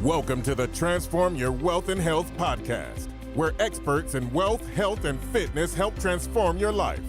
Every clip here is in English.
Welcome to the Transform Your Wealth and Health podcast, where experts in wealth, health, and fitness help transform your life.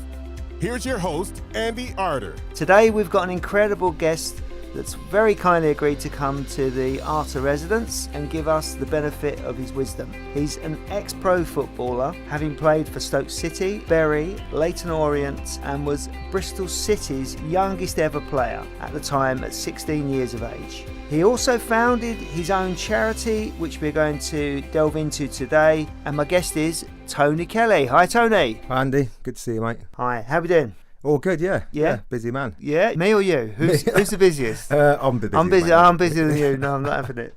Here's your host, Andy Arter. Today we've got an incredible guest that's very kindly agreed to come to the Arter residence and give us the benefit of his wisdom. He's an ex-pro footballer, having played for Stoke City, Bury, Leyton Orient, and was Bristol City's youngest ever player at the time at 16 years of age. He also founded his own charity, which we're going to delve into today. And my guest is Tony Kelly. Hi, Tony. Hi, Andy. Good to see you, mate. Hi. How are we doing? All good, yeah. Yeah? Busy man. Yeah? Me or you? Who's the busiest? I'm busy. I'm busy. Mate. I'm busier than you. No, I'm not having it.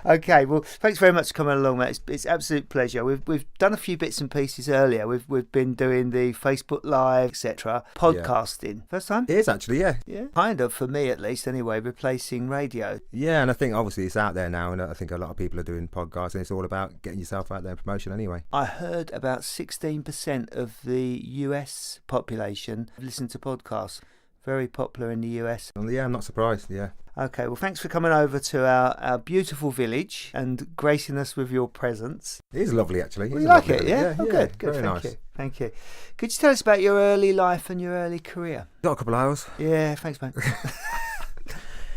Okay, well, thanks very much for coming along, mate. It's absolute pleasure. We've done a few bits and pieces earlier. We've been doing the Facebook Live, etc. Podcasting. Yeah. First time? It is actually, yeah. Yeah. Kind of, for me at least, anyway, replacing radio. Yeah, and I think obviously it's out there now, and I think a lot of people are doing podcasts, and it's all about getting yourself out there and promotion anyway. I heard about 16% of the US population listen to podcasts. Very popular in the US. Yeah, I'm not surprised, yeah. Okay, well, thanks for coming over to our beautiful village and gracing us with your presence. It is lovely, actually. You like it, yeah? Yeah, oh, good. Very nice. Thank you. Could you tell us about your early life and your early career? Got a couple of hours. Yeah, thanks, mate.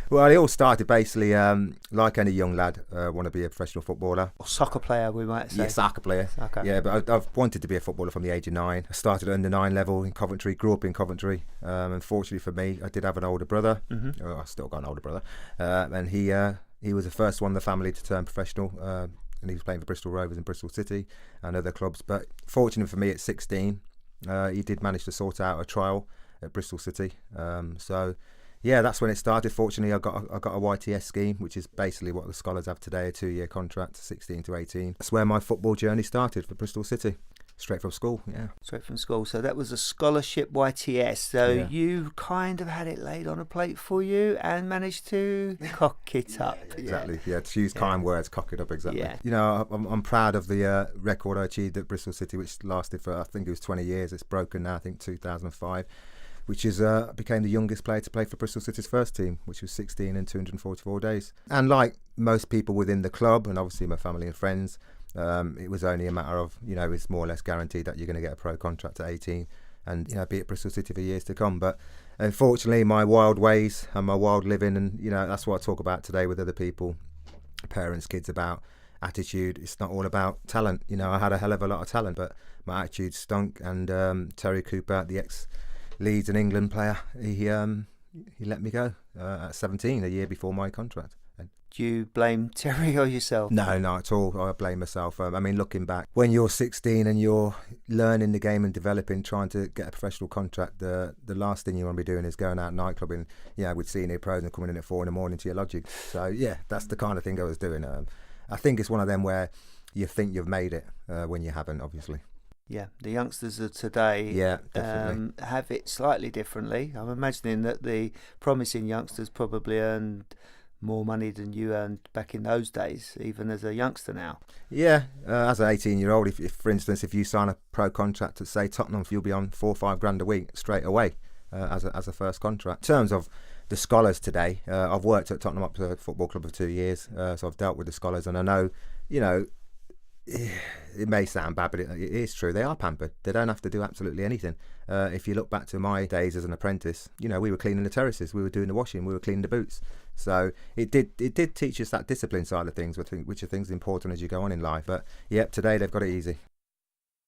Well, it all started basically like any young lad, want to be a professional footballer. Or soccer player, we might say. Yeah, soccer player. Soccer. Yeah, but I've wanted to be a footballer from the age of 9. I started at under 9 level in Coventry, grew up in Coventry. Unfortunately for me, I did have an older brother. Mm-hmm. I still got an older brother. And he was the first one in the family to turn professional. And he was playing for Bristol Rovers in Bristol City and other clubs. But fortunately for me, at 16, he did manage to sort out a trial at Bristol City. Yeah, that's when it started. Fortunately, I got a YTS scheme, which is basically what the scholars have today, a 2-year contract, 16 to 18. That's where my football journey started for Bristol City, straight from school, yeah. Straight from school. So that was a scholarship YTS. So yeah. You kind of had it laid on a plate for you and managed to cock it up. Yeah, exactly, yeah, to use kind words, cock it up, exactly. Yeah. You know, I'm proud of the record I achieved at Bristol City, which lasted for, I think it was 20 years. It's broken now, I think 2005. Which is became the youngest player to play for Bristol City's first team, which was 16 and 244 days. And like most people within the club, and obviously my family and friends, it was only a matter of, you know, it's more or less guaranteed that you're going to get a pro contract at 18 and, you know, be at Bristol City for years to come. But unfortunately, my wild ways and my wild living, and, you know, that's what I talk about today with other people, parents, kids, about attitude. It's not all about talent. You know, I had a hell of a lot of talent, but my attitude stunk. And Terry Cooper, the Leeds and England player, he let me go at 17, a year before my contract. Do you blame Terry or yourself? No, not at all. I blame myself. I mean, looking back, when you're 16 and you're learning the game and developing, trying to get a professional contract, the last thing you want to be doing is going out nightclubbing, with senior pros and coming in at 4 a.m. to your lodging. So yeah, that's the kind of thing I was doing. I think it's one of them where you think you've made it when you haven't, obviously. Yeah, the youngsters of today have it slightly differently. I'm imagining that the promising youngsters probably earned more money than you earned back in those days, even as a youngster now. Yeah, as an 18-year-old, if for instance, if you sign a pro contract at, say, Tottenham, you'll be on 4 or 5 grand a week straight away as a first contract. In terms of the scholars today, I've worked at Tottenham Up to Football Club for 2 years, so I've dealt with the scholars, and I know, you know, it may sound bad, but it is true. They are pampered. They don't have to do absolutely anything. If you look back to my days as an apprentice, you know, we were cleaning the terraces, we were doing the washing, we were cleaning the boots. So it did teach us that discipline side of things, which are things important as you go on in life. But yeah, today they've got it easy.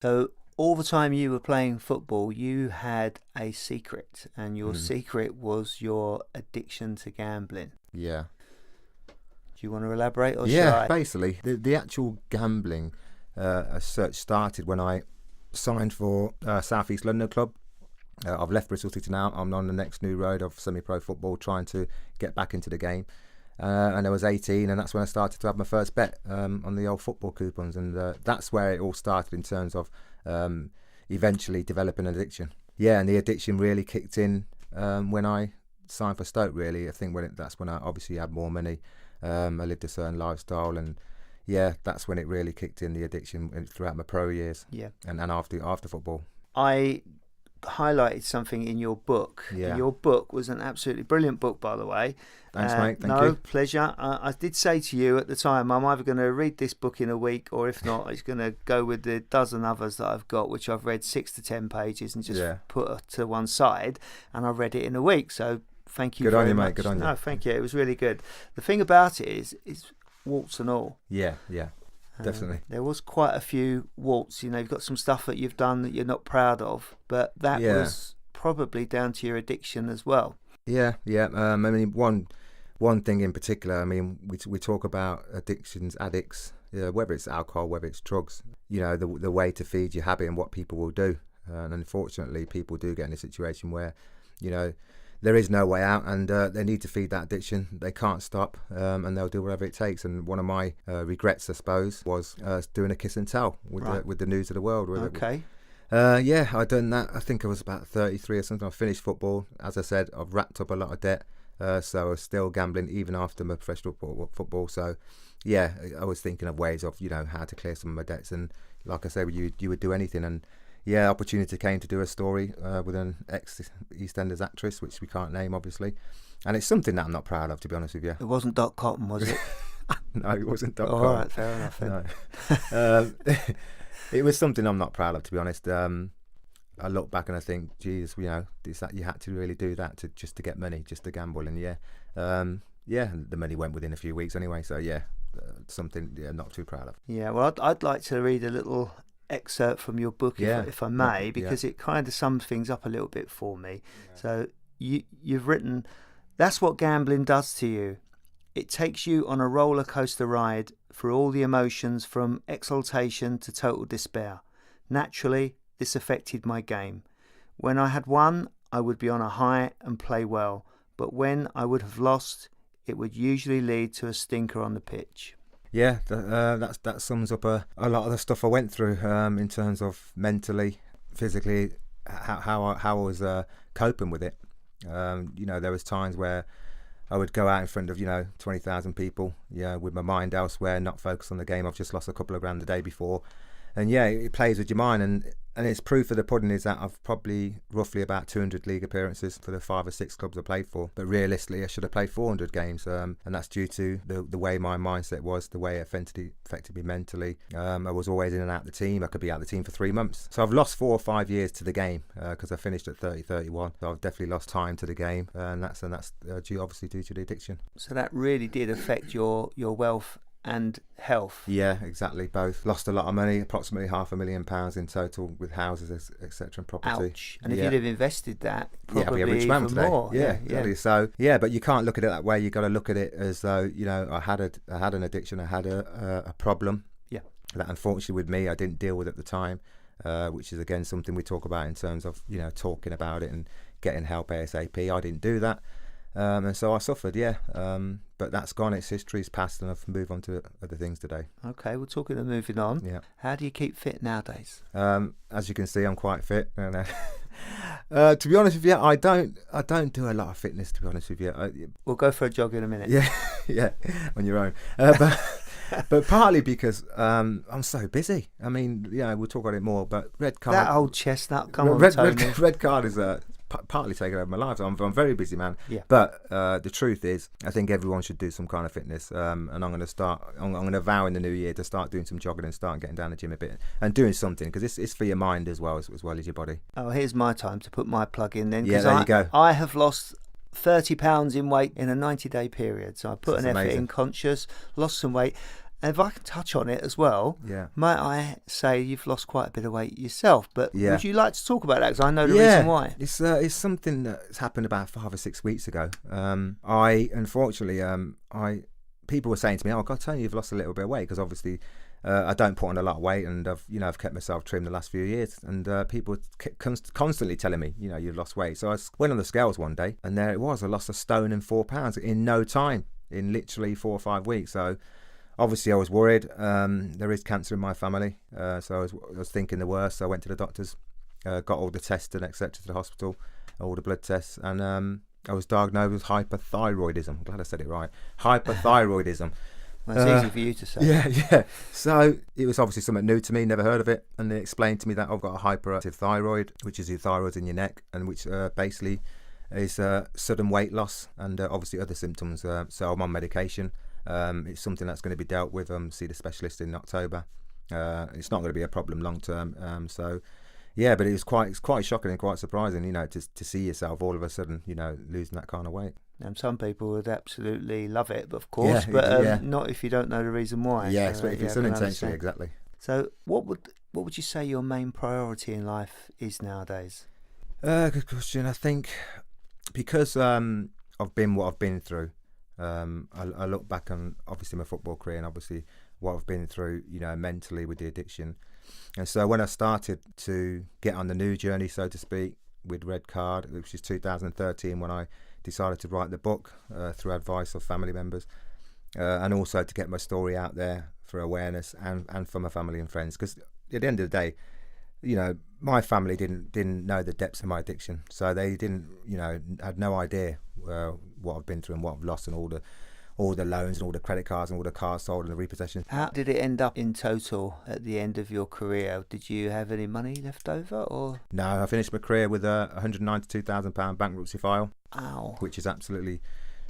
So all the time you were playing football, you had a secret, and your secret was your addiction to gambling. Yeah. Do you want to elaborate, or yeah, basically, the actual gambling as such started when I signed for South East London Club. I've left Bristol City now. I'm on the next new road of semi-pro football, trying to get back into the game. And I was 18, and that's when I started to have my first bet on the old football coupons. And that's where it all started in terms of eventually developing an addiction. Yeah, and the addiction really kicked in when I signed for Stoke, really. I think that's when I obviously had more money. I lived a certain lifestyle, and yeah, that's when it really kicked in, the addiction throughout my pro years. Yeah, and after football. I highlighted something in your book. Yeah. Your book was an absolutely brilliant book, by the way. Thanks, mate. Thank no, you. pleasure. I did say to you at the time, I'm either going to read this book in a week, or if not, it's going to go with the dozen others that I've got, which I've read 6 to 10 pages and just put to one side, and I read it in a week. So thank you Good very on you, much. mate. Good on you. No, thank you. It was really good. The thing about it is warts and all. Yeah, definitely. There was quite a few warts. You've got some stuff that you've done that you're not proud of, but that was probably down to your addiction as well. Yeah. I mean, one thing in particular. I mean, we talk about addicts, whether it's alcohol, whether it's drugs. The way to feed your habit and what people will do. And unfortunately, people do get in a situation where, there is no way out, and they need to feed that addiction. They can't stop, and they'll do whatever it takes. And one of my regrets, I suppose, was doing a kiss and tell with the news of the world. Okay. I'd done that. I think I was about 33 or something. I finished football. As I said, I've racked up a lot of debt, so I was still gambling even after my professional football. So, I was thinking of ways of how to clear some of my debts. And like I said, you would do anything. And opportunity came to do a story with an ex-EastEnders actress, which we can't name, obviously. And it's something that I'm not proud of, to be honest with you. It wasn't .com, was it? No, it wasn't .com. All right, fair enough. Then. No. It was something I'm not proud of, to be honest. I look back and I think, geez, you had to really do that just to get money, just to gamble. And the money went within a few weeks anyway. So something not too proud of. Yeah, well, I'd like to read a little excerpt from your book, if I may, because it kind of sums things up a little bit for me. So you've written, that's what gambling does to you. It takes you on a roller coaster ride through all the emotions, from exultation to total despair. Naturally, this affected my game. When I had won, I would be on a high and play well, but when I would have lost, it would usually lead to a stinker on the pitch. Yeah, that sums up a lot of the stuff I went through in terms of mentally, physically, how I was coping with it. There was times where I would go out in front of 20,000 people, with my mind elsewhere, not focused on the game. I've just lost a couple of grand the day before, and it plays with your mind. And it's proof of the pudding is that I've probably roughly about 200 league appearances for the 5 or 6 clubs I played for. But realistically, I should have played 400 games, and that's due to the way my mindset was, the way it affected me mentally. I was always in and out of the team. I could be out of the team for 3 months. So I've lost 4 or 5 years to the game because I finished at 31. So I've definitely lost time to the game, and that's obviously due to the addiction. So that really did affect your wealth and health. Yeah, exactly, both. Lost a lot of money, approximately £500,000 in total, with houses, etc., and property. Ouch. And if you'd have invested that, probably I'd be a rich man even today. more. Yeah, exactly. So but you can't look at it that way. You got to look at it as though I had an addiction, I had a problem. Yeah. That unfortunately with me I didn't deal with at the time, which is again something we talk about in terms of talking about it and getting help ASAP. I didn't do that. And so I suffered, but that's gone. It's history, it's past, and I've moved on to other things today. Okay, we're talking of moving on. Yeah. How do you keep fit nowadays? As you can see, I'm quite fit. And, to be honest with you, I don't do a lot of fitness. To be honest with you, We'll go for a jog in a minute. Yeah, on your own. But partly because I'm so busy. I mean, we'll talk about it more. But red card. That old chestnut. Come on, Tony. Red card is partly taken over my life. I'm a very busy man. Yeah. But the truth is, I think everyone should do some kind of fitness. And I'm going to start. I'm going to vow in the new year to start doing some jogging and start getting down the gym a bit and doing something, because it's for your mind as well as your body. Oh, here's my time to put my plug in then. Yeah, there you go. I have lost 30 pounds in weight in a 90-day period. So I put an effort amazing. in, conscious, lost some weight. And if I can touch on it as well, might I say you've lost quite a bit of weight yourself? But would you like to talk about that? Because I know the reason why. It's something that's happened about 5 or 6 weeks ago. I unfortunately, people were saying to me, "Oh, God, Tony, you've lost a little bit of weight," because obviously I don't put on a lot of weight, and I've kept myself trim the last few years. And people constantly telling me, you've lost weight. So I went on the scales one day, and there it was. I lost 1 stone and 4 pounds in no time, in literally 4 or 5 weeks. So obviously I was worried. There is cancer in my family, so I was thinking the worst. So I went to the doctors, got all the tests and etc. to the hospital, all the blood tests, and I was diagnosed with hyperthyroidism. I'm glad I said it right. Hyperthyroidism. Well, it's easy for you to say. Yeah. So it was obviously something new to me, never heard of it. And they explained to me that I've got a hyperactive thyroid, which is your thyroid in your neck, and which basically is sudden weight loss and obviously other symptoms. So I'm on medication. It's something that's going to be dealt with. See the specialist in October. It's not going to be a problem long term. So yeah, but it's quite shocking and quite surprising, you know, to see yourself all of a sudden, you know, losing that kind of weight. And some people would absolutely love it, of course, but not if you don't know the reason why. Yeah, so, if it's unintentionally, exactly. So what would you say your main priority in life is nowadays? Good question. I think because I've been what I've been through, I look back on obviously my football career and obviously what I've been through, you know, mentally with the addiction. And so when I started to get on the new journey, so to speak, with Red Card, which is 2013, when I decided to write the book through advice of family members, and also to get my story out there for awareness and for my family and friends. Because at the end of the day, you know, my family didn't know the depths of my addiction, so they didn't, you know, had no idea what I've been through and what I've lost and all the loans and all the credit cards and all the cars sold and the repossessions. How did it end up in total at the end of your career? Did you have any money left over, or? No, I finished my career with a £192,000 bankruptcy file. Ow. Which is absolutely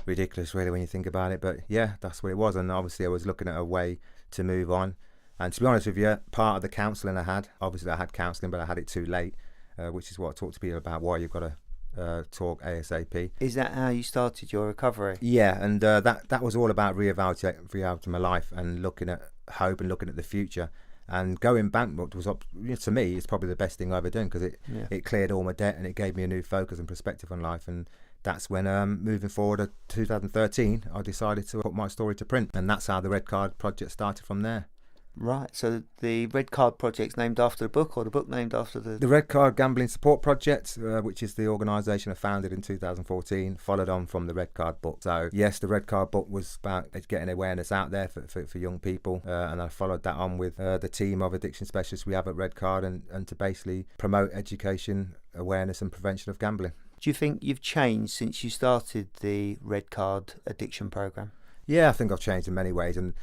ridiculous, really, when you think about it. But yeah, that's what it was. And obviously I was looking at a way to move on. And to be honest with you, part of the counselling I had, obviously I had counselling, but I had it too late, which is what I talk to people about, why you've got to talk ASAP. Is that how you started your recovery? Yeah, and that was all about reevaluating my life and looking at hope and looking at the future. And going bankrupt was, to me, it's probably the best thing I've ever done, because it cleared all my debt and it gave me a new focus and perspective on life. And that's when, moving forward to 2013, I decided to put my story to print, and that's how the Red Card project started from there. Right, so the Red Card Project's named after the book, or the book named after the... The Red Card Gambling Support Project, which is the organisation I founded in 2014, followed on from the Red Card book. So yes, the Red Card book was about getting awareness out there for young people, and I followed that on with the team of addiction specialists we have at Red Card, and to basically promote education, awareness and prevention of gambling. Do you think you've changed since you started the Red Card addiction programme? Yeah, I think I've changed in many ways, and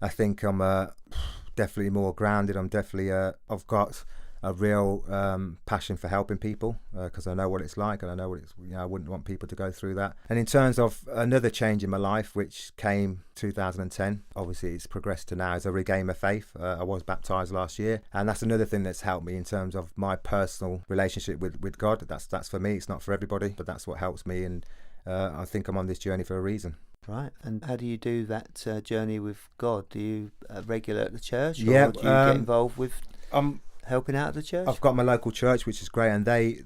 I think I'm definitely more grounded. I'm definitely I've got a real passion for helping people, because I know what it's like, and I know what it's, you know, I wouldn't want people to go through that. And in terms of another change in my life, which came 2010, obviously it's progressed to now, as I regain my faith. I was baptised last year, and that's another thing that's helped me in terms of my personal relationship with God. That's for me. It's not for everybody, but that's what helps me, and I think I'm on this journey for a reason. Right, and how do you do that journey with God? Do you regular at the church, or yeah, do you get involved with helping out at the church? I've got my local church, which is great, and they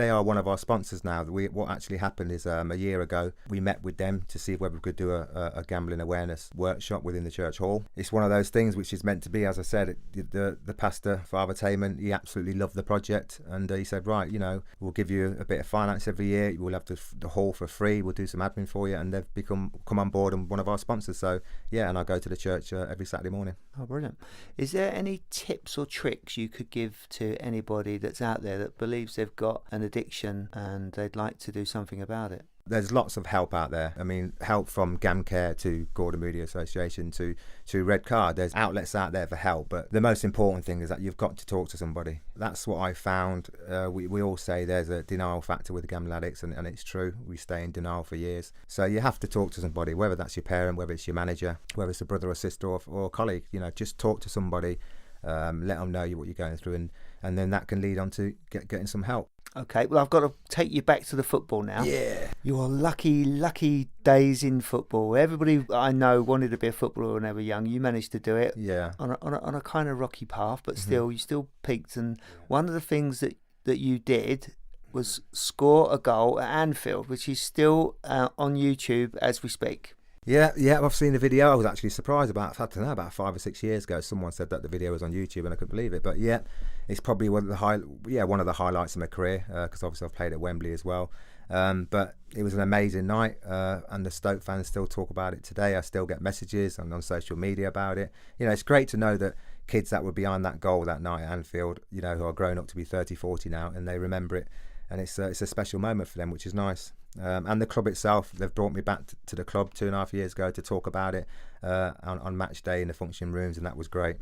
are one of our sponsors now. What actually happened is a year ago we met with them to see whether we could do a gambling awareness workshop within the church hall. It's one of those things which is meant to be, as I said, the pastor, Father Taman, he absolutely loved the project, and he said, right, you know, we'll give you a bit of finance every year, we'll have the hall for free, we'll do some admin for you, and they've come on board and one of our sponsors. So yeah, and I go to the church every Saturday morning. Oh, brilliant. Is there any tips or tricks you could give to anybody that's out there that believes they've got an addiction and they'd like to do something about it? There's lots of help out there. I mean, help from GamCare to Gordon Moody Association to Red Card. There's outlets out there for help, but the most important thing is that you've got to talk to somebody. That's what I found. We all say there's a denial factor with the gambling addicts, and it's true. We stay in denial for years. So you have to talk to somebody, whether that's your parent, whether it's your manager, whether it's a brother or sister or a colleague. You know, just talk to somebody, let them know what you're going through, and then that can lead on to getting some help. Okay, well, I've got to take you back to the football now. Yeah. Your lucky days in football. Everybody I know wanted to be a footballer when they were young. You managed to do it. Yeah. On a kind of rocky path, but still, you still peaked. And one of the things that you did was score a goal at Anfield, which is still on YouTube as we speak. Yeah, I've seen the video. I was actually surprised about 5 or 6 years ago. Someone said that the video was on YouTube, and I couldn't believe it. But yeah, it's probably one of the highlights of my career, because obviously I've played at Wembley as well. But it was an amazing night, and the Stoke fans still talk about it today. I still get messages on social media about it. You know, it's great to know that kids that were behind that goal that night at Anfield, you know, who are grown up to be 30, 40 now, and they remember it. And it's a special moment for them, which is nice. And the club itself, they've brought me back to the club 2.5 years ago to talk about it. on match day in the function rooms, and that was great.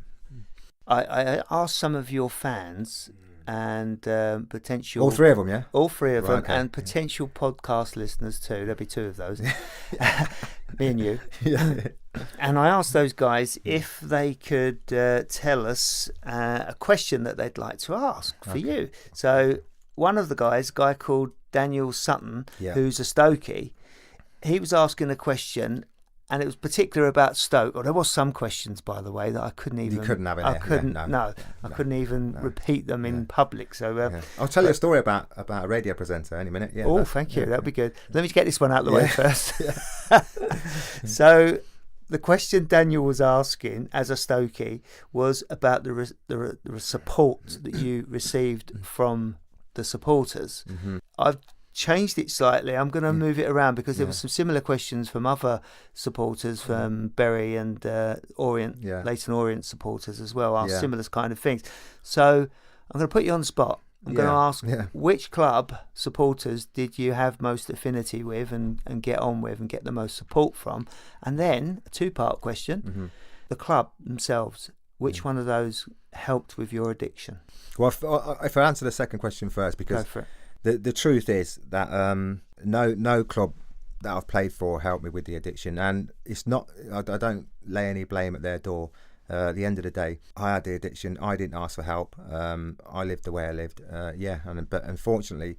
I asked some of your fans and potential... All three of them, yeah? All three of Right, them, okay. and potential podcast listeners too. There'll be two of those. Me and you. Yeah. And I asked those guys if they could tell us a question that they'd like to ask for you. So one of the guys, a guy called Daniel Sutton, Yeah. who's a Stokey, he was asking a question, and it was particular about Stoke. Or there was some questions, by the way, that I couldn't even... You couldn't have it I there. couldn't. Yeah, I couldn't even repeat them in public. So. Yeah. I'll tell you a story about a radio presenter any minute. Yeah. Oh, thank you. That'd be good. Let me get this one out of the way first. Yeah. So, the question Daniel was asking as a Stokey was about the support that you received from the supporters. Mm-hmm. I've changed it slightly. I'm going to move it around because there were some similar questions from other supporters, from Bury and Orient, Leyton Orient supporters as well, asked similar kind of things. So I'm going to put you on the spot. I'm going to ask which club supporters did you have most affinity with and get on with and get the most support from? And then a two-part question, the club themselves, which one of those helped with your addiction? Well, if I answer the second question first, because Go for it. The truth is that no club that I've played for helped me with the addiction, and it's not. I don't lay any blame at their door. At the end of the day, I had the addiction. I didn't ask for help. I lived the way I lived. But unfortunately,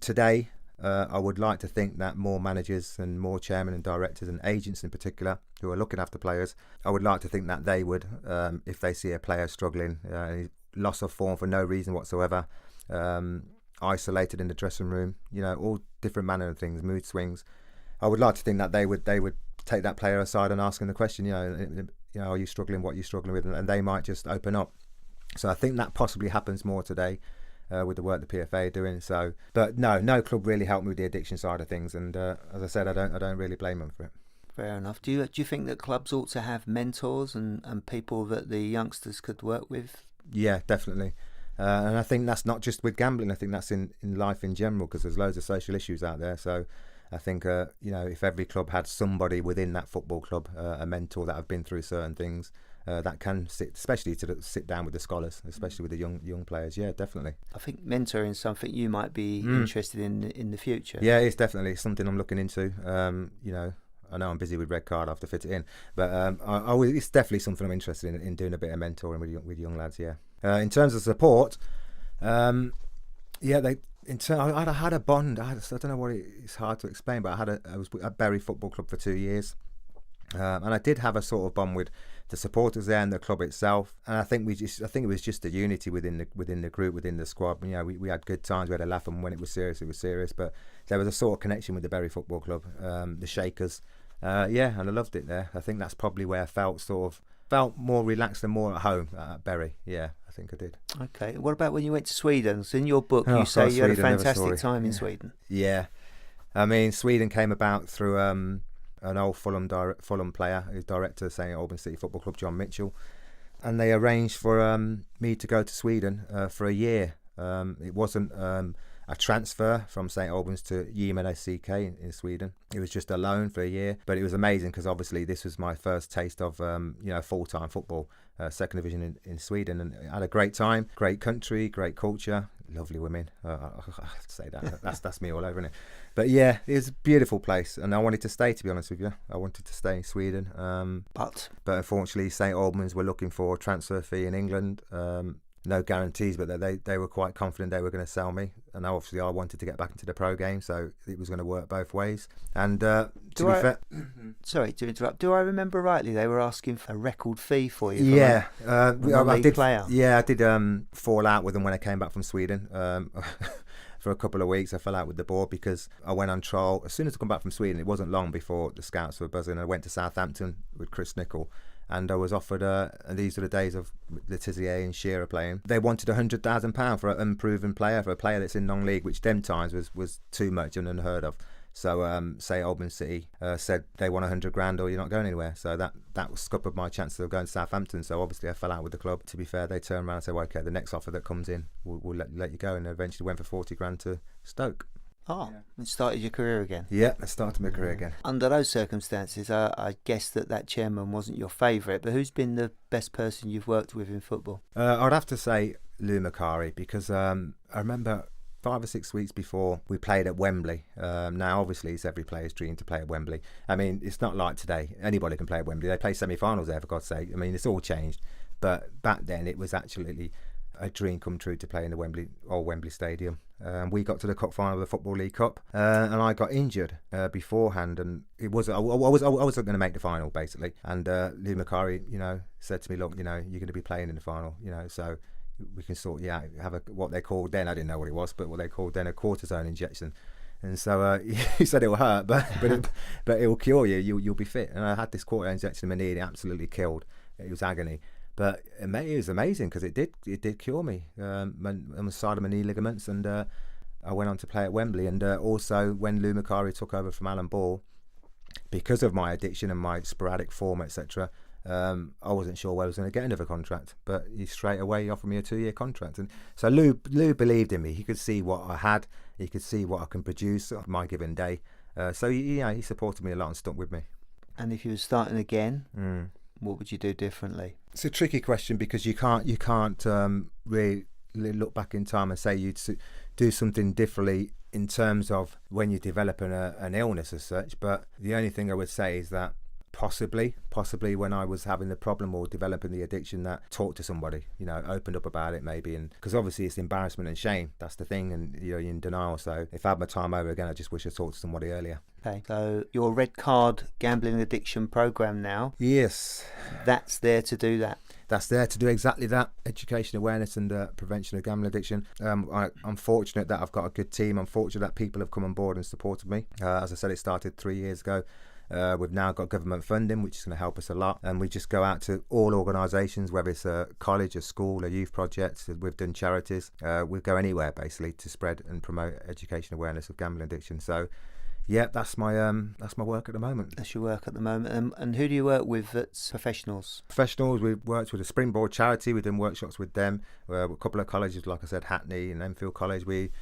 today I would like to think that more managers and more chairmen and directors and agents in particular who are looking after players, I would like to think that they would, if they see a player struggling, loss of form for no reason whatsoever. Isolated in the dressing room, all different manner of things, mood swings. I would like to think that they would take that player aside and ask him the question, are you struggling? What are you struggling with? And they might just open up. So I think that possibly happens more today with the work the PFA are doing. So, but no club really helped me with the addiction side of things. And as I said, I don't really blame them for it. Fair enough. Do you think that clubs ought to have mentors and people that the youngsters could work with? Yeah, definitely. And I think that's not just with gambling. I think that's in life in general, because there's loads of social issues out there. So I think, if every club had somebody within that football club, a mentor that have been through certain things, that can sit down with the scholars, especially with the young players. Yeah, definitely. I think mentoring is something you might be interested in the future. Yeah, it's definitely something I'm looking into. I know I'm busy with Red Card, I have to fit it in, but it's definitely something I'm interested in doing a bit of mentoring with young lads. Yeah. In terms of support, I had a bond. I don't know what it's hard to explain, but I was at Bury Football Club for 2 years, and I did have a sort of bond with the supporters there and the club itself. And I think it was just the unity within the group, within the squad. We had good times, we had a laugh, and when it was serious, it was serious. But there was a sort of connection with the Bury Football Club, the Shakers. And I loved it there. I think that's probably where I felt more relaxed and more at home at Bury. Yeah, I think I did. Okay. What about when you went to Sweden? So in your book, you say you had a fantastic time in Sweden. Yeah. I mean, Sweden came about through an old Fulham player, who's director of St Albans City Football Club, John Mitchell. And they arranged for me to go to Sweden for a year. It wasn't a transfer from St Albans to Ymen SCK in Sweden. It was just a loan for a year, but it was amazing because obviously this was my first taste of full-time football, second division in Sweden, and I had a great time. Great country, great culture, lovely women. I have to say that. That's me all over, isn't it? But yeah, it was a beautiful place, and I wanted to stay, to be honest with you. I wanted to stay in Sweden, but unfortunately St Albans were looking for a transfer fee in England. No guarantees, but they were quite confident they were going to sell me, and obviously I wanted to get back into the pro game, so it was going to work both ways. And sorry to interrupt. Do I remember rightly? They were asking for a record fee for you. Yeah, I did. Player. Yeah, I did fall out with them when I came back from Sweden. For a couple of weeks, I fell out with the board because I went on trial as soon as I come back from Sweden. It wasn't long before the scouts were buzzing. I went to Southampton with Chris Nicholl. And I was offered, and these were the days of Letizia and Shearer playing. They wanted £100,000 for an unproven player, for a player that's in non-league, which them times was too much and unheard of. So St Albans City said they want £100,000 or you're not going anywhere. So that scuppered my chances of going to Southampton. So obviously I fell out with the club. To be fair, they turned around and said, well, okay, the next offer that comes in, we'll let you go. And eventually went for £40,000 to Stoke. Oh, it started your career again. Yeah, I started my career again. Under those circumstances, I guess that chairman wasn't your favourite, but who's been the best person you've worked with in football? I'd have to say Lou Macari, because I remember 5 or 6 weeks before we played at Wembley. Now, obviously, it's every player's dream to play at Wembley. I mean, it's not like today. Anybody can play at Wembley. They play semi-finals there, for God's sake. I mean, it's all changed. But back then, it was actually a dream come true to play in the old Wembley Stadium. We got to the cup final of the Football League Cup, and I got injured beforehand, and I wasn't going to make the final basically. And Lou Macari, said to me, look, you're going to be playing in the final, so we can have what they called then, I didn't know what it was, but what they called then a cortisone injection. And so he said it will hurt, but it will cure you. You'll be fit. And I had this cortisone injection in my knee, and it absolutely killed. It was agony. But it was amazing because it did cure me on the side of my knee ligaments, and I went on to play at Wembley. And also when Lou Macari took over from Alan Ball, because of my addiction and my sporadic form, etc., I wasn't sure where I was going to get another contract. But he straight away offered me a 2-year contract, and so Lou believed in me. He could see what I had. He could see what I can produce on my given day. So he supported me a lot and stuck with me. And if you were starting again, what would you do differently? It's a tricky question because you can't really look back in time and say you'd do something differently in terms of when you develop an illness as such. But the only thing I would say is that possibly when I was having the problem or developing the addiction, that talk to somebody, opened up about it maybe, and because obviously it's embarrassment and shame, that's the thing, and you're in denial. So if I had my time over again, I just wish I talked to somebody earlier. Okay, so your red card gambling addiction program now, yes, that's there to do that. That's there to do exactly that: education, awareness, and prevention of gambling addiction. I'm fortunate that I've got a good team. I'm fortunate that people have come on board and supported me. As I said, it started 3 years ago. We've now got government funding, which is going to help us a lot, and we just go out to all organisations, whether it's a college, a school, a youth project. We've done charities. We go anywhere basically to spread and promote education awareness of gambling addiction. So yeah, that's my work at the moment. That's your work at the moment. And who do you work with that's professionals? Professionals, we've worked with a Springboard charity. We've done workshops with them. A couple of colleges, like I said, Hackney and Enfield College. We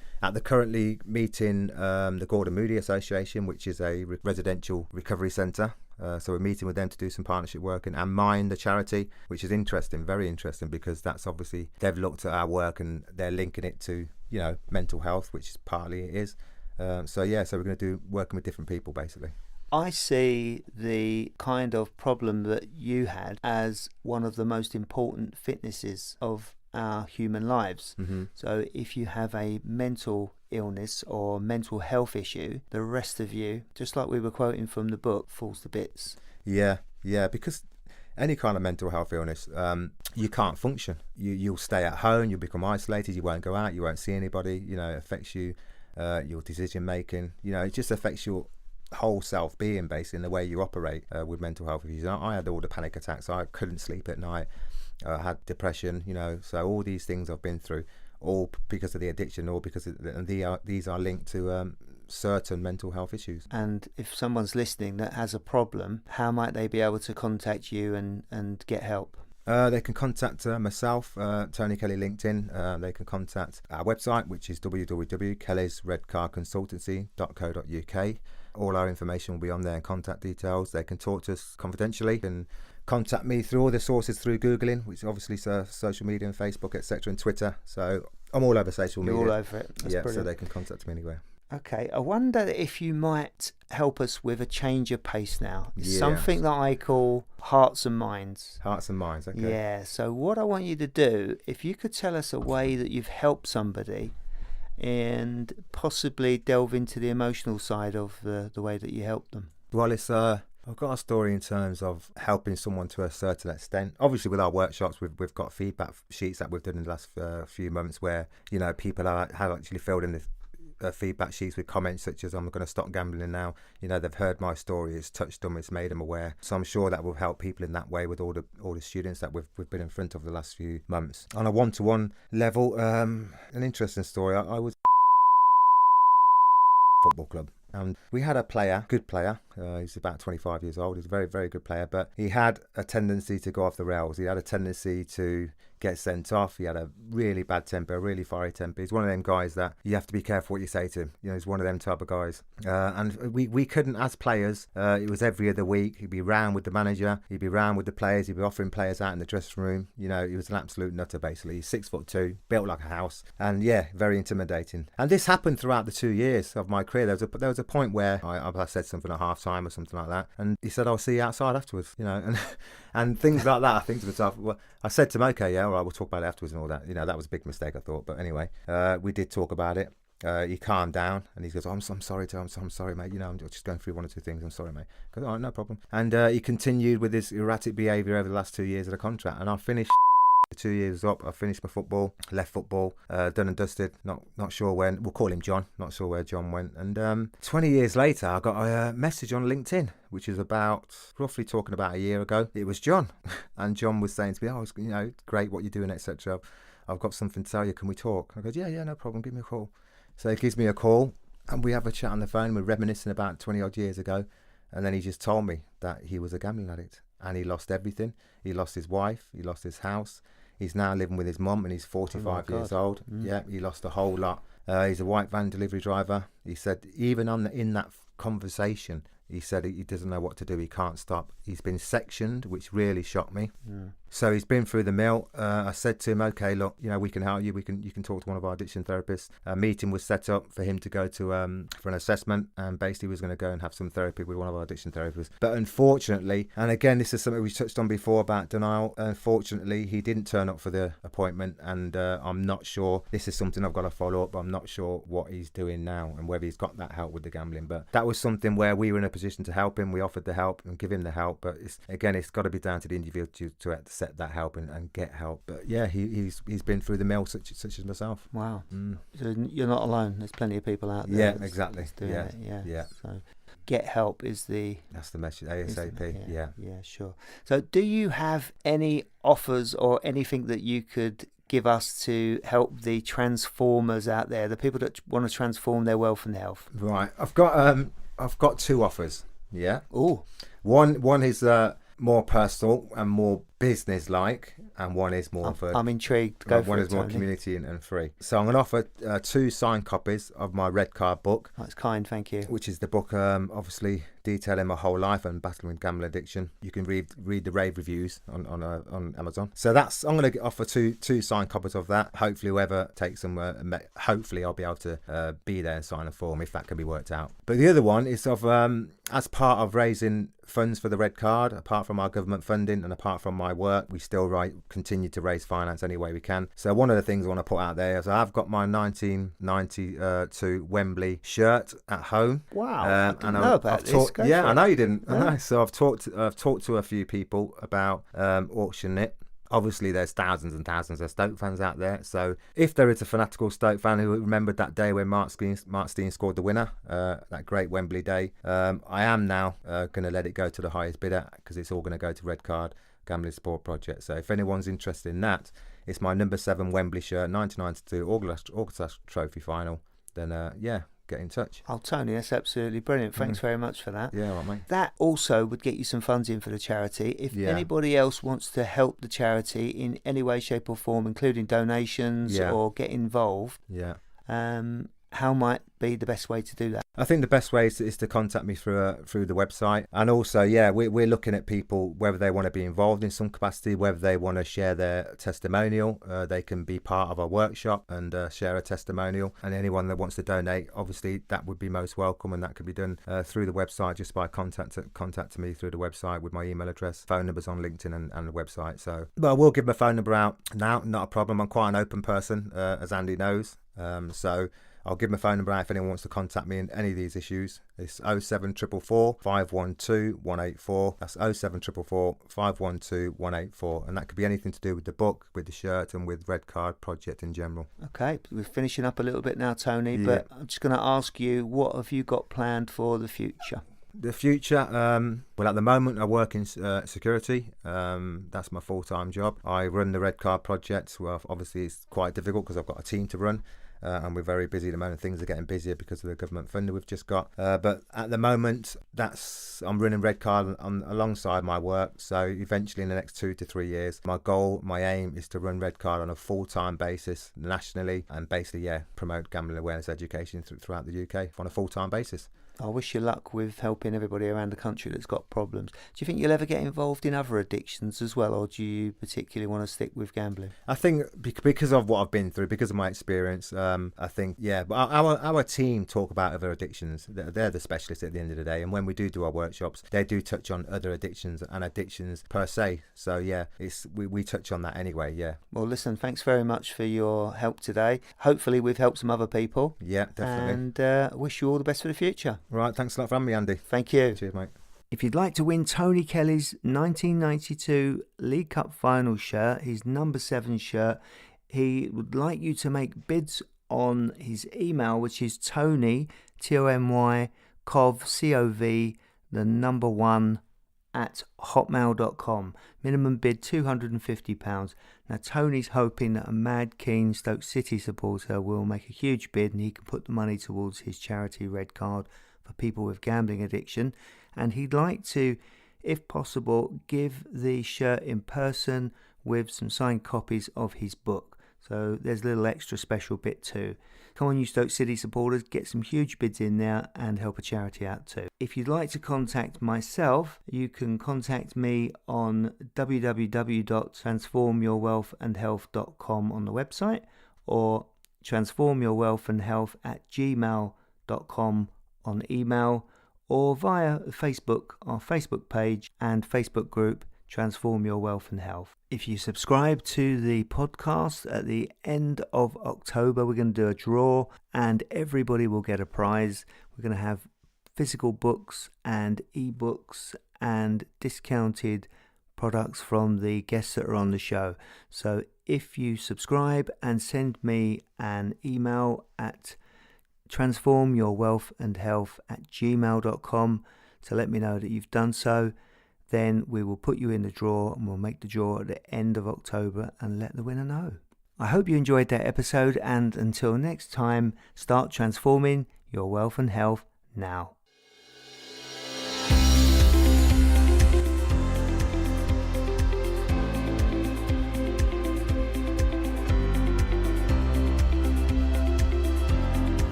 currently meeting the Gordon Moody Association, which is a residential recovery centre. So we're meeting with them to do some partnership work, and Mind, the charity, which is interesting, very interesting, because that's obviously, they've looked at our work and they're linking it to, mental health, which partly it is. So we're going to do working with different people basically. I see the kind of problem that you had as one of the most important fitnesses of our human lives. Mm-hmm. So if you have a mental illness or mental health issue, the rest of you, just like we were quoting from the book, falls to bits. Yeah, because any kind of mental health illness, you can't function. You'll stay at home, you'll become isolated, you won't go out, you won't see anybody, it affects you. Your decision making, it just affects your whole self-being basically, in the way you operate with mental health issues. I had all the panic attacks. I couldn't sleep at night. I had depression, so all these things I've been through, all because of the addiction, or because these are linked to certain mental health issues. And if someone's listening that has a problem, how might they be able to contact you and get help? They can contact myself, Tony Kelly LinkedIn. They can contact our website, which is www.kellysredcardconsultancy.co.uk. All our information will be on there, and contact details. They can talk to us confidentially, and contact me through all the sources through Googling, which obviously is social media and Facebook, etc., and Twitter. So I'm all over social media. You're all over it. That's brilliant. So they can contact me anywhere. Okay, I wonder if you might help us with a change of pace now. Yes. Something that I call hearts and minds. Hearts and minds, okay. Yeah, so what I want you to do, if you could tell us a way that you've helped somebody and possibly delve into the emotional side of the way that you helped them. Well, I've got a story in terms of helping someone to a certain extent. Obviously, with our workshops, we've got feedback sheets that we've done in the last few months where, people have actually filled in the feedback sheets with comments such as, I'm going to stop gambling now. They've heard my story, it's touched them, it's made them aware. So I'm sure that will help people in that way with all the students that we've been in front of the last few months. On a one-to-one level, an interesting story. I was football club, and we had a good player, He's about 25 years old. He's a very, very good player, but he had a tendency to go off the rails. He had a tendency to get sent off. He had a really bad temper, a really fiery temper. He's one of them guys that you have to be careful what you say to him. You know, he's one of them type of guys. And we couldn't, as players, it was every other week. He'd be round with the manager. He'd be round with the players. He'd be offering players out in the dressing room. You know, he was an absolute nutter, basically. He's 6'2", built like a house. And yeah, very intimidating. And this happened throughout the 2 years of my career. There was a point where I said something at half time or something like that. And he said, I'll see you outside afterwards, you know, and things like that. I think to myself, well, I said to him, okay, yeah, all right, we'll talk about it afterwards and all that. You know, that was a big mistake, I thought. But anyway, we did talk about it. He calmed down and he goes, I'm sorry, Tom. I'm sorry, mate. You know, I'm just going through one or two things. I'm sorry, mate. I go, all right, no problem. And he continued with his erratic behaviour over the last 2 years of the contract. And I finished 2 years up. I finished my football, left football, done and dusted. Not sure when. We'll call him John. Not sure where John went. And 20 years later, I got a message on LinkedIn, which is roughly talking about a year ago. It was John, and John was saying to me, "Oh, you know, great what you're doing, etc. I've got something to tell you. Can we talk?" I go, "Yeah, no problem. Give me a call." So he gives me a call, and we have a chat on the phone. We're reminiscing about 20 odd years ago, and then he just told me that he was a gambling addict, and he lost everything. He lost his wife. He lost his house. He's now living with his mum, and he's 45 years old. Yeah, he lost a whole lot. He's a white van delivery driver. He said even in that conversation, he said he doesn't know what to do. He can't stop. He's been sectioned, which really shocked me. Yeah. So he's been through the mill. I said to him, okay, look, you know, we can help you. You can talk to one of our addiction therapists. A meeting was set up for him to go to for an assessment, and basically was going to go and have some therapy with one of our addiction therapists. But unfortunately, and again, this is something we touched on before about denial. Unfortunately, he didn't turn up for the appointment, and I'm not sure. This is something I've got to follow up. I'm not sure what he's doing now and whether he's got that help with the gambling. But that was something where we were in a position to help him. We offered the help and give him the help. But it's got to be down to the individual to set that help and get help. But yeah, he's been through the mill such as myself. Wow. So you're not alone. There's plenty of people out there. Yeah, exactly. Yeah. So get help that's the message. ASAP. Yeah, sure. So do you have any offers or anything that you could give us to help the transformers out there, the people that want to transform their wealth and health? Right. I've got two offers. Yeah. Oh. One is more personal and more business-like, and one is more I'm intrigued. One is more community and free. So I'm going to offer 2 signed copies of my Red Card book. That's kind, thank you. Which is the book, obviously detailing my whole life and battling with gambling addiction. You can read the rave reviews on Amazon. So I'm going to offer two signed copies of that. Hopefully, whoever takes them, hopefully I'll be able to be there and sign a form if that can be worked out. But the other one is as part of raising funds for the Red Card, apart from our government funding and apart from my work, we still continue to raise finance any way we can. So one of the things I want to put out there is I've got my 1992 Wembley shirt at home. Wow, I didn't know about this. I know you didn't. Yeah. So I've talked to a few people about auctioning it. Obviously, there's thousands and thousands of Stoke fans out there. So if there is a fanatical Stoke fan who remembered that day when Mark Stein scored the winner, that great Wembley day, I am now going to let it go to the highest bidder, because it's all going to go to Red Card Gambling Support Project. So if anyone's interested in that, it's my number 7 Wembley shirt, 1992 Autoglass Trophy final. Then get in touch. Oh, Tony, that's absolutely brilliant. Thanks very much for that. Yeah, all right, mate. That also would get you some funds in for the charity. If anybody else wants to help the charity in any way, shape or form, including donations or get involved, how might be the best way to do that? I think the best way is to contact me through the website. And also, we're looking at people, whether they want to be involved in some capacity, whether they want to share their testimonial. They can be part of our workshop and share a testimonial. And anyone that wants to donate, obviously, that would be most welcome. And that could be done through the website, just by contacting me through the website with my email address. Phone numbers on LinkedIn and the website. So, but I will give my phone number out now. Not a problem. I'm quite an open person, as Andy knows. So I'll give my phone number out if anyone wants to contact me in any of these issues. It's 07444 512 184. That's 07444 512 184. And that could be anything to do with the book, with the shirt, and with Red Card Project in general. Okay, we're finishing up a little bit now, Tony, but I'm just going to ask you, what have you got planned for the future? The future, well, at the moment I work in security. That's my full-time job. I run the Red Card Project. Well, obviously it's quite difficult because I've got a team to run. and we're very busy at the moment. Things are getting busier because of the government funding we've just got. But at the moment, I'm running Redcard alongside my work. So eventually in the next 2 to 3 years, my aim is to run Redcard on a full-time basis nationally and basically, promote gambling awareness education throughout the UK on a full-time basis. I wish you luck with helping everybody around the country that's got problems. Do you think you'll ever get involved in other addictions as well, or do you particularly want to stick with gambling? I think because of what I've been through, because of my experience, I think, but our team talk about other addictions. They're the specialists at the end of the day, and when we do our workshops, they do touch on other addictions and addictions per se. So we touch on that anyway. Well, listen, thanks very much for your help today. Hopefully we've helped some other people. Yeah, definitely. And wish you all the best for the future. Right, thanks a lot for having me, Andy. Thank you. Cheers, mate. If you'd like to win Tony Kelly's 1992 League Cup final shirt, his number 7 shirt, he would like you to make bids on his email, which is Tony, Tony, COV, the number 1 at hotmail.com. Minimum bid £250. Now Tony's hoping that a mad keen Stoke City supporter will make a huge bid and he can put the money towards his charity Redcard for people with gambling addiction, and he'd like to, if possible, give the shirt in person with some signed copies of his book. So there's a little extra special bit too. Come on, you Stoke City supporters, get some huge bids in there and help a charity out too. If you'd like to contact myself, you can contact me on www.transformyourwealthandhealth.com on the website, or transformyourwealthandhealth@gmail.com on email, or via Facebook, our Facebook page and Facebook group, Transform Your Wealth and Health. If you subscribe to the podcast at the end of October, we're going to do a draw and everybody will get a prize. We're going to have physical books and ebooks and discounted products from the guests that are on the show. So if you subscribe and send me an email at transformyourwealthandhealth@gmail.com to let me know that you've done so, then we will put you in the draw and we'll make the draw at the end of October and let the winner know. I hope you enjoyed that episode, and until next time, start transforming your wealth and health now.